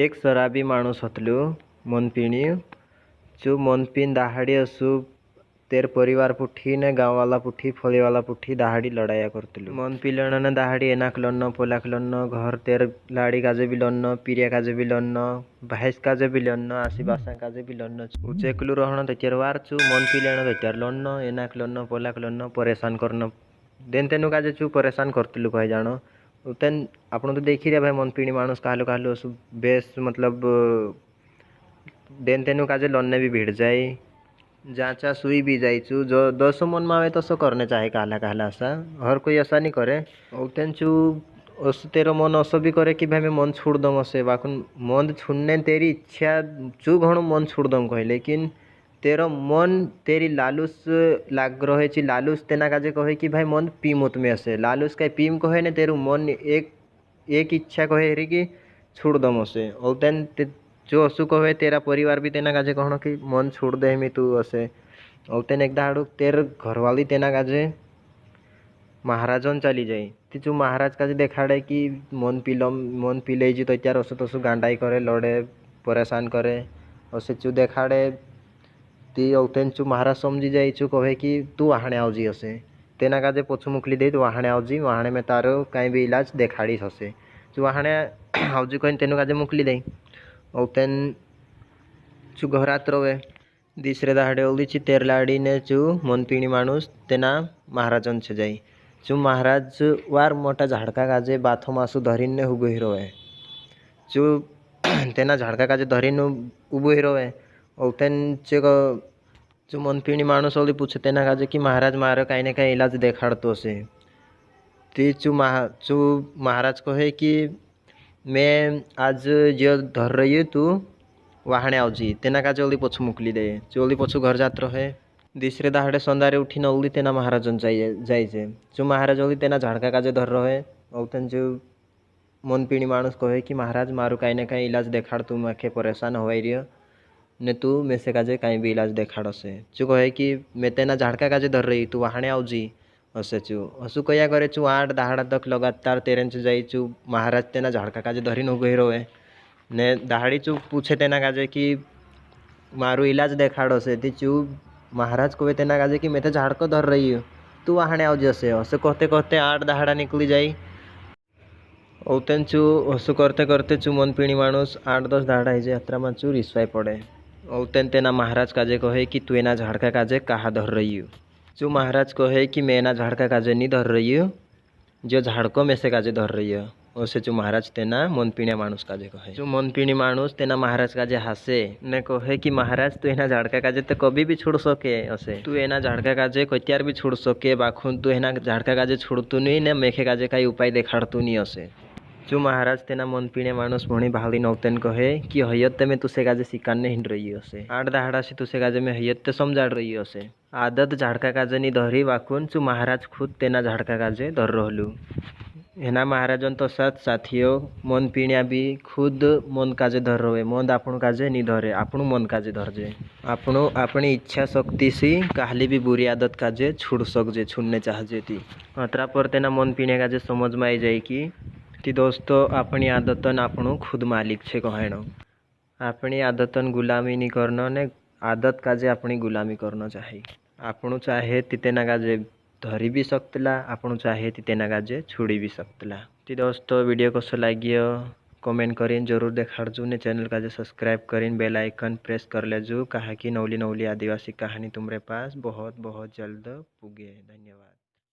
एक शराबी माणूस हतलू मन पिणी जो मन पिन दहाड़ी असु तेर परिवार पुठी ने गाँव वाला पुठी फली वाला पुठी दहाड़ी लड़ाया करतलू मन पिलन ने दहाड़ी एनाक लन्न पोलाक लन्न घर तेर लाड़ी काजे भी लन्न पिरिया काजे भी लन्न भैंस काजे भी लन्न आसी बासा काजे भी लन्न उचेकलू रहन तेर वारचू मन पिलेन तेर लन्न एनाक लन्न पोलाक लन्न परेशान करन देन तेनु काजे चू परेशान करतलू कहे जानो उतन आपण तो देखी रे भाई मन पिणी मानुस कहलो कहलो असु बेस मतलब देन तेनु काजे लन्ने भी भिड़ जाए जाचा सुई भी जाइचू जो 10 मन में आवे तो करने चाहे कहला कहला ऐसा हर कोई ऐसा नहीं करे उतन चू उस तेरो मन असो भी करे कि भाई मैं मन छोड़ दम असे बाकुन मन छुड़ने तेरी इच्छा चू घणो मन छोड़ दम कहे लेकिन तेरो मन तेरी लालूस लाग रहे ची लालूस तेना काजे कहे कि भाई मन पीमत में असे लालूस का पीम कहे ने तेरू मन एक इच्छा कहे रे कि छोड़ दम असे और जो असु कहे तेरा परिवार भी तेना काजे कहनो कि मन छोड़ दे मी तू असे और एक दाड़ू तेर घरवाली तेना काजे महाराजन चली जाए तीचू महाराज काजे देखाड़े कि मन पी ले तो त्यार असु तसु गांडाई करे लड़े परेशान करे असे चू देखाड़े ती औतेन चू महाराज समझी जाए चू कहे कि तू वहाने आउजी असे तेना काजे पछु मुखली दे तू वहाने आउजी वहाने में तारो कहीं भी इलाज देखाड़ी हसे चू वहाने आउजी कहीं तेनु काजे मुखली दे औतेन चू घरात रवे दिसरे दाहड़े ओली ची तेर लाड़ी ने चू मन पीणी माणूस तेना महाराजन छे जाई चू महाराज वार मोटा झाड़का काजे बाथो मासु धरीने उबो ही रहे चू तेना झाड़का काजे धरीने उबो ही रहे औतेन चू मन पीणी माणूस ओली पूछे तेना काजे कि महाराज मारो कहीं ना कहीं इलाज देखाड़तो से ती चू महाराज कहे कि मैं आज जो धर रही है तू वहाने आउजी तेना काजे ओली पछु मुकली दे चोली पछु घर जात रहे दिसरे दाहड़े संदारे उठी न ओली तेना महाराजन जाइजे जो महाराज ओली तेना झाड़का काजे धर रहे औतन जो मन पीणी माणूस कहे कि महाराज मारू कहीं ना कहीं इलाज देखाड़ तू माखे परेशान हवाई रियो ने तू मेसे काजे कहीं भी इलाज देखाड़ असे चू कहे कि मैं तेना झाड़का काजे धर रही तू वहाने आउजी असे चू असु कया करे चू 8 दाहड़ा तक लगातार तेरेन से जाई चू महाराज तेना झाड़का काजे धरीने उभो ही रहे ने दाहड़ी चू पूछे तेना काजे कि मारू इलाज देखाड़ो से ती चू महाराज कहे तेना काजे कि मैं तो झाड़को धर रही हूँ तू वहाने आउजी असे असे कहते कहते 8 दाहड़ा निकली जाई औतेन चू असु करते करते चू मन पीणी माणूस 8-10 दाहड़ा है यात्रा में चू रिसवाई पड़े औतेन तेना महाराज काजे कहे कि तू एना झाड़का काजे कहा धर रही हूँ चू महाराज कहे कि मैं एना झाड़का काजे नहीं धर रही हूँ जो झाड़को में से काजे धर रही है ओसे चू महाराज तेना मन पीण्या माणूस काजे कहे चू मन पीणी माणूस तेना महाराज काजे हासे ने कहे कि महाराज तू एना झाड़का काजे तो कभी भी छोड़ सके असे तू एना झाड़का काजे कत्यार भी छोड़ सके बाखुन तू एना झाड़का काजे छोड़तू नहीं ने मेखे काजे काही उपाय देखाड़तू नहीं असे चू महाराज तेना मन पीण्या माणूस भणी भाली नौतेन कहे कि हयत में तुसे काजे शिकारने हिंड रही असे 8 दाहड़ा से तुसे काजे में हयत समझाड़ रही असे आदत झाड़का काजे नी धरी वाकुन चू महाराज खुद तेना झाड़का काजे धर रहलू एना महाराजन तो साथियों मन पीण्या भी खुद मन काजे धर रहे मन आपन काजे नी धरे आपनु मन काजे धरजे आपनु अपनी इच्छा शक्ति से कहली भी बुरी आदत काजे छुड़ सकजे छुड़ने चाहजे ती अतरा पर तेना मन पीण्या काजे समझ में आई जाए कि ती दोस्तों अपनी आदतन आपनु खुद मालिक छे कहनो अपनी आदतन गुलामी नहीं करना ने आदत काजे अपनी गुलामी करना चाहिए आपनु चाहे तितेना काजे धरी भी सकतला आपनु चाहे तितेना काजे छुड़ी भी सकतला ती दोस्तों वीडियो को लागियो कमेंट करीन जरूर देखाड़जू ने चैनल काजे सब्सक्राइब करीन बेल आइकन प्रेस कर लेजू कहा कि नौली नौली आदिवासी कहानी तुम्हारे पास बहुत बहुत जल्द पुगे। धन्यवाद।